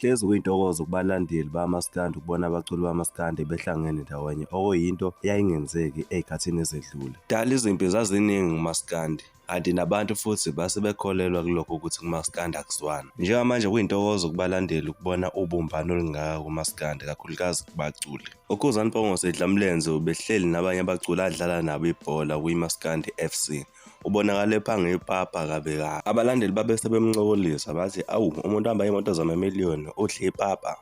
Hlezi kuyintokozo kubalandeli bamaskandi ukubona abaculi bamaskandi behlangene ndawonye, okuyinto eyayingenzeki ey'khathini ezedlule. Kudala izimpi zaziningi kumaskandi, kanti nabantu futhi base bekholelwa kulokho ukuthi kumaskandi akuzwani. Njengamanje kuyintokozo kubalandeli ukubona ubumbano olungaka kumaskandi, kakhulukazi kubaculi. UKhuzani Sedlamlenze ubehleli nabanye abaculi adlala nabo ibhola kwiMaskandi FC. Ubonakala ephanga ipapa kabe kabi. Abalandeli babe sebemncokolisa bathi, awu, umuntu ohamba iy'moto zama-1,000,000 udla ipapa.